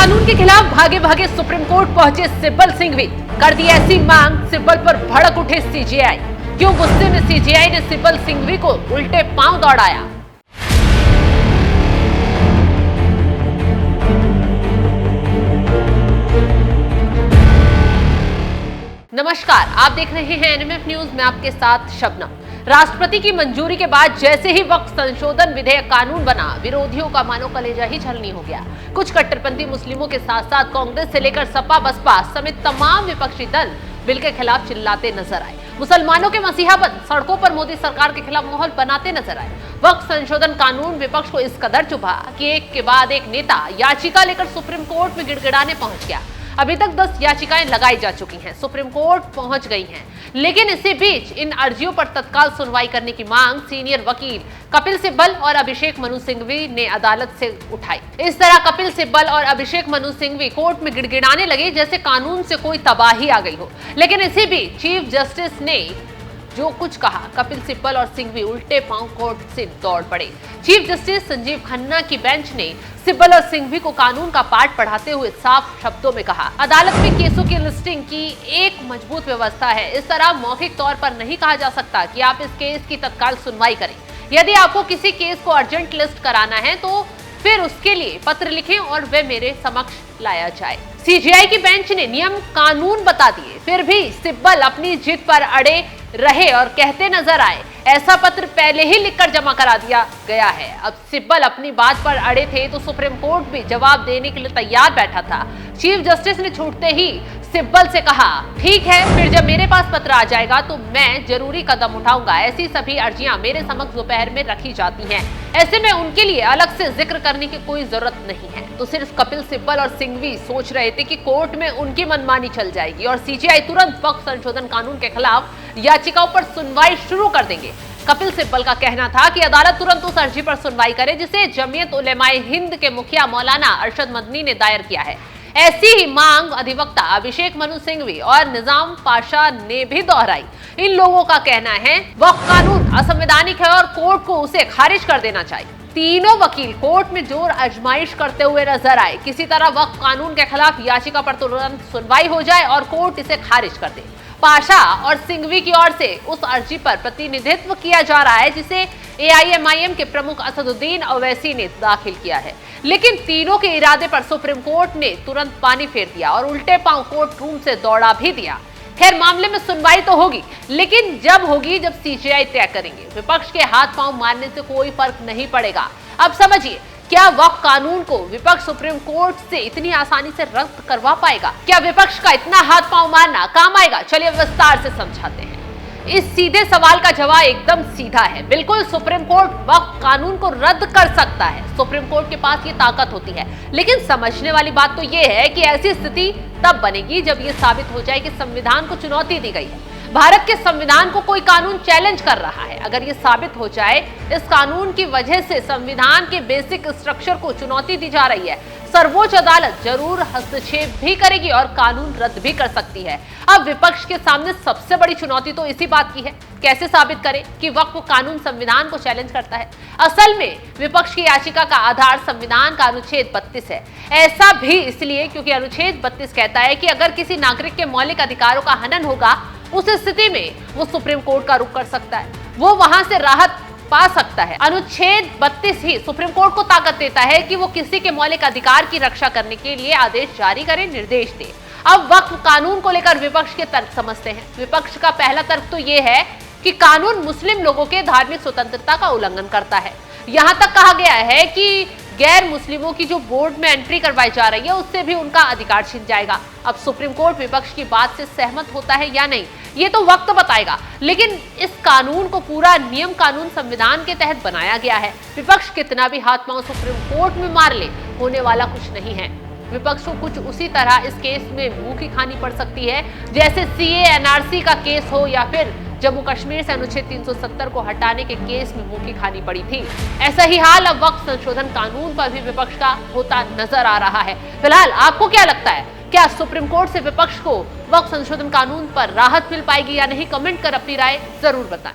कानून के खिलाफ भागे भागे सुप्रीम कोर्ट पहुंचे सिब्बल सिंघवी। कर दी ऐसी मांग, सिब्बल पर भड़क उठे सीजेआई। क्यों गुस्से में सीजेआई ने सिब्बल सिंघवी को उल्टे पांव दौड़ाया। नमस्कार, आप देख रहे हैं एनएमएफ न्यूज में आपके साथ शबनम। राष्ट्रपति की मंजूरी के बाद जैसे ही वक्फ संशोधन विधेयक कानून बना, विरोधियों का मानो कलेजा ही छलनी हो गया। कुछ कट्टरपंथी मुस्लिमों के साथ साथ कांग्रेस से लेकर सपा बसपा समेत तमाम विपक्षी दल बिल के खिलाफ चिल्लाते नजर आए। मुसलमानों के मसीहाबंद सड़कों पर मोदी सरकार के खिलाफ माहौल बनाते नजर आए। वक्फ संशोधन कानून विपक्ष को इस कदर चुभा कि एक के बाद एक नेता याचिका लेकर सुप्रीम कोर्ट में गिड़गिड़ाने पहुंच गया। अभी तक 10 याचिकाएं लगाई जा चुकी हैं, सुप्रीम कोर्ट पहुंच गई हैं। लेकिन इसी बीच इन अर्जियों पर तत्काल सुनवाई करने की मांग सीनियर वकील कपिल सिब्बल और अभिषेक मनु सिंघवी ने अदालत से उठाई। इस तरह कपिल सिब्बल और अभिषेक मनु सिंघवी कोर्ट में गिड़गिड़ाने लगे जैसे कानून से कोई तबाही आ गई हो। लेकिन इसी बीच चीफ जस्टिस ने जो कुछ कहा, कपिल सिब्बल और सिंघवी उल्टे पांव कोर्ट से दौड़ पड़े। चीफ जस्टिस संजीव खन्ना की बेंच ने सिब्बल और सिंघवी को कानून का पाठ पढ़ाते हुए साफ शब्दों में कहा, अदालत में केसों की लिस्टिंग की एक मजबूत व्यवस्था है। इस तरह मौखिक तौर पर नहीं कहा जा सकता कि आप इस केस की तत्काल सुनवाई करें। यदि आपको किसी केस को अर्जेंट लिस्ट कराना है तो फिर उसके लिए पत्र लिखें और वे मेरे समक्ष लाया जाए। सीजेआई की बेंच ने नियम कानून बता दिए, फिर भी सिब्बल अपनी जिद पर अड़े रहे और कहते नजर आए, ऐसा पत्र पहले ही लिखकर जमा करा दिया गया है। अब सिब्बल अपनी बात पर अड़े थे तो सुप्रीम कोर्ट भी जवाब देने के लिए तैयार बैठा था। चीफ जस्टिस ने छूटते ही सिब्बल से कहा, ठीक है, फिर जब मेरे पास पत्र आ जाएगा तो मैं जरूरी कदम उठाऊंगा। ऐसी सभी अर्जियां मेरे समक्ष दोपहर में रखी जाती हैं, ऐसे में उनके लिए अलग से जिक्र करने की कोई जरूरत नहीं है। तो सिर्फ कपिल सिब्बल और सिंघवी सोच रहे थे कि कोर्ट में उनकी मनमानी चल जाएगी और सीजेआई तुरंत वक्फ संशोधन कानून के खिलाफ याचिकाओं पर सुनवाई शुरू कर देंगे। कपिल सिब्बल का कहना था कि अदालत तुरंत उस अर्जी पर सुनवाई करे जिसे जमीयत उलेमाए हिंद के मुखिया मौलाना अरशद मदनी ने दायर किया है। ऐसी ही मांग अधिवक्ता अभिषेक मनु सिंघवी और निजाम पाशा ने भी दोहराई। इन लोगों का कहना है वक्फ कानून असंवैधानिक है और कोर्ट को उसे खारिज कर देना चाहिए। तीनों वकील कोर्ट में जोर आजमाइश करते हुए नजर आए। किसी तरह वक्फ कानून के खिलाफ याचिका पर तुरंत सुनवाई हो जाए और कोर्ट इसे खारिज कर दे। पाशा और सिंघवी की ओर से उस अर्जी पर प्रतिनिधित्व किया जा रहा है जिसे एआईएमआईएम के प्रमुख असदुद्दीन ओवैसी ने दाखिल किया है। लेकिन तीनों के इरादे पर सुप्रीम कोर्ट ने तुरंत पानी फेर दिया और उल्टे पांव कोर्ट रूम से दौड़ा भी दिया। खैर, मामले में सुनवाई तो होगी, लेकिन जब होगी जब सीजेआई तय करेंगे। विपक्ष के हाथ पांव मारने से कोई फर्क नहीं पड़ेगा। अब समझिए, क्या वक्फ कानून को विपक्ष सुप्रीम कोर्ट से इतनी आसानी से रद्द करवा पाएगा? क्या विपक्ष का इतना हाथ पांव मारना काम आएगा? चलिए विस्तार से समझाते हैं। इस सीधे सवाल का जवाब एकदम सीधा है। बिल्कुल, सुप्रीम कोर्ट वक्फ कानून को रद्द कर सकता है। सुप्रीम कोर्ट के पास ये ताकत होती है। लेकिन समझने वाली बात तो ये है कि ऐसी स्थिति तब बनेगी जब ये साबित हो जाए कि संविधान को चुनौती दी गई है। भारत के संविधान को कोई कानून चैलेंज कर रहा है। अगर ये साबित हो जाए इस कानून की वजह से संविधान के बेसिक स्ट्रक्चर को चुनौती दी जा रही है, सर्वोच्च अदालत जरूर हस्तक्षेप भी करेगी और कानून रद्द भी कर सकती है। अब विपक्ष के सामने सबसे बड़ी चुनौती तो इसी बात की है, कैसे साबित करें कि वक्फ कानून संविधान को चैलेंज करता है। असल में विपक्ष की याचिका का आधार संविधान का अनुच्छेद 32 है। ऐसा भी इसलिए क्योंकि अनुच्छेद 32 कहता है कि अगर किसी नागरिक के मौलिक अधिकारों का हनन होगा, उस स्थिति में वो सुप्रीम कोर्ट का रुख कर सकता है, वो वहां से राहत पा सकता है। अनुच्छेद 32 ही सुप्रीम कोर्ट को ताकत देता है कि वो किसी के मौलिक अधिकार की रक्षा करने के लिए आदेश जारी करे, निर्देश दे। अब वक्फ कानून को लेकर विपक्ष के तर्क समझते हैं। विपक्ष का पहला तर्क तो ये है कि कानून मुस्लिम लोगों के धार्मिक स्वतंत्रता का उल्लंघन करता है। यहां तक कहा गया है कि गैर मुस्लिमों की जो बोर्ड में एंट्री करवाई जा रही है उससे भी उनका अधिकार छिन जाएगा। अब सुप्रीम कोर्ट विपक्ष की बात से सहमत होता है या नहीं, ये तो वक्त बताएगा। लेकिन इस कानून को पूरा नियम कानून संविधान के तहत बनाया गया है। विपक्ष कितना भी हाथ पांव सुप्रीम कोर्ट में मार ले, होने वाला कुछ नहीं है। विपक्ष को कुछ उसी तरह इस केस में मुंह की खानी पड़ सकती है जैसे सीए एनआरसी का केस हो या फिर जम्मू कश्मीर से अनुच्छेद 370 को हटाने के केस में मुंह की खानी पड़ी थी। ऐसा ही हाल अब वक्फ संशोधन कानून पर भी विपक्ष का होता नजर आ रहा है। फिलहाल आपको क्या लगता है, क्या सुप्रीम कोर्ट से विपक्ष को वक्फ संशोधन कानून पर राहत मिल पाएगी या नहीं? कमेंट कर अपनी राय जरूर बताएं।